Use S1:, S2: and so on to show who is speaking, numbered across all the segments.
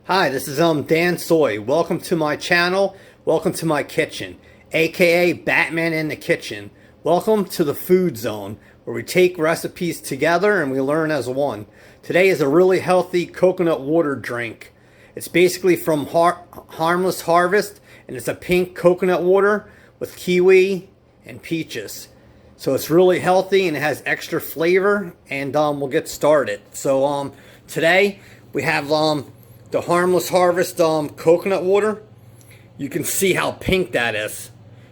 S1: Hi, this is Dansoy. Welcome to my channel. Welcome to my kitchen, aka Batman in the Kitchen. Welcome to the food zone, where we take recipes together and we learn as one. Today is a really healthy coconut water drink. It's basically from Harmless Harvest, and it's a pink coconut water with kiwi and peaches. So it's really healthy and it has extra flavor, and we'll get started. So today we have the Harmless Harvest coconut water. You can see how pink that is.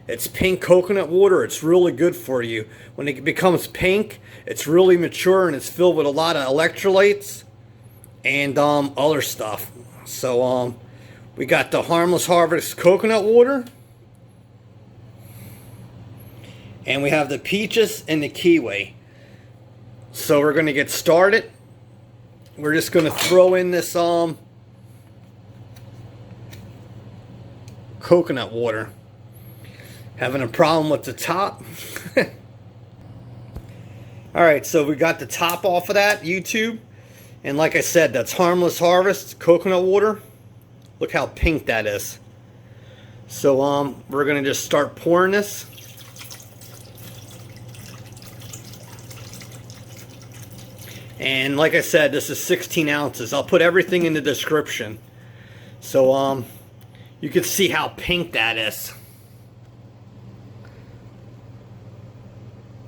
S1: It's pink coconut water. It's really good for you. When it becomes pink, it's really mature and it's filled with a lot of electrolytes and other stuff. So we got the Harmless Harvest coconut water, and we have the peaches and the kiwi. So we're going to get started. We're just going to throw in this coconut water. Having a problem with the top. Alright, so we got the top off of that, YouTube. And like I said, that's Harmless Harvest coconut water. Look how pink that is. So we're going to just start pouring this. And like I said, this is 16 ounces. I'll put everything in the description. So you can see how pink that is.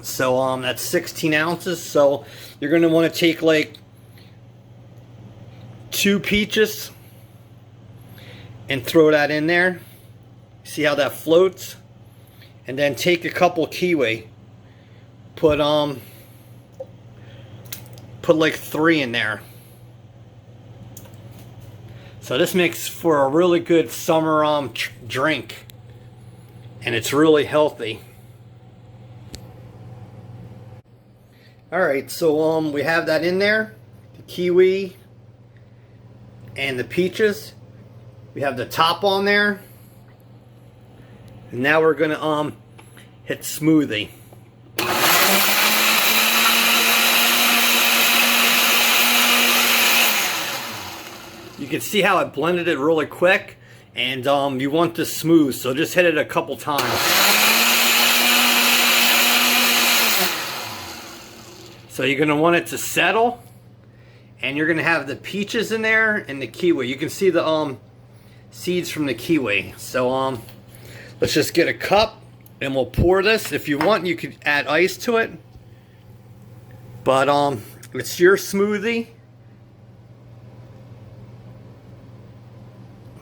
S1: So that's 16 ounces. So you're going to want to take like 2 peaches and throw that in there. See how that floats? And then take a couple kiwi. Put like 3 in there. So this makes for a really good summer drink, and it's really healthy. Alright, so we have that in there, the kiwi and the peaches. We have the top on there, and now we're gonna hit smoothie. You can see how it blended it really quick, and you want this smooth, so just hit it a couple times. So you're going to want it to settle, and you're going to have the peaches in there and the kiwi. You can see the seeds from the kiwi. So let's just get a cup and we'll pour this. If you want, you could add ice to it, but it's your smoothie.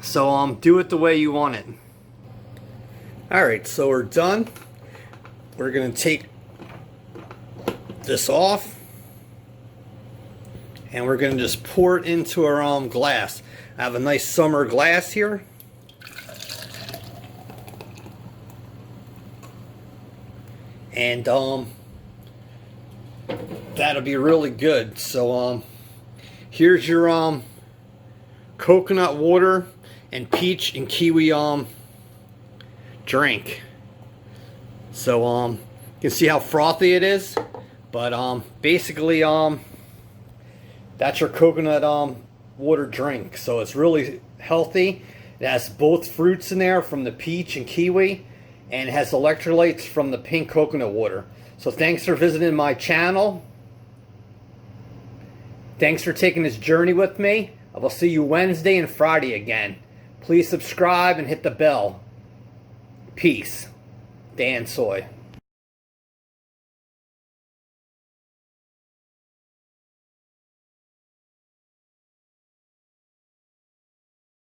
S1: So do it the way you want it. Alright, so we're done. We're going to take this off, and we're going to just pour it into our glass. I have a nice summer glass here. And that'll be really good. So here's your coconut water and peach and kiwi drink. So you can see how frothy it is, but basically that's your coconut water drink. So it's really healthy. It has both fruits in there from the peach and kiwi, and it has electrolytes from the pink coconut water. So thanks for visiting my channel. Thanks for taking this journey with me. I will see you Wednesday and Friday again. Please subscribe and hit the bell. Peace. Dansoy.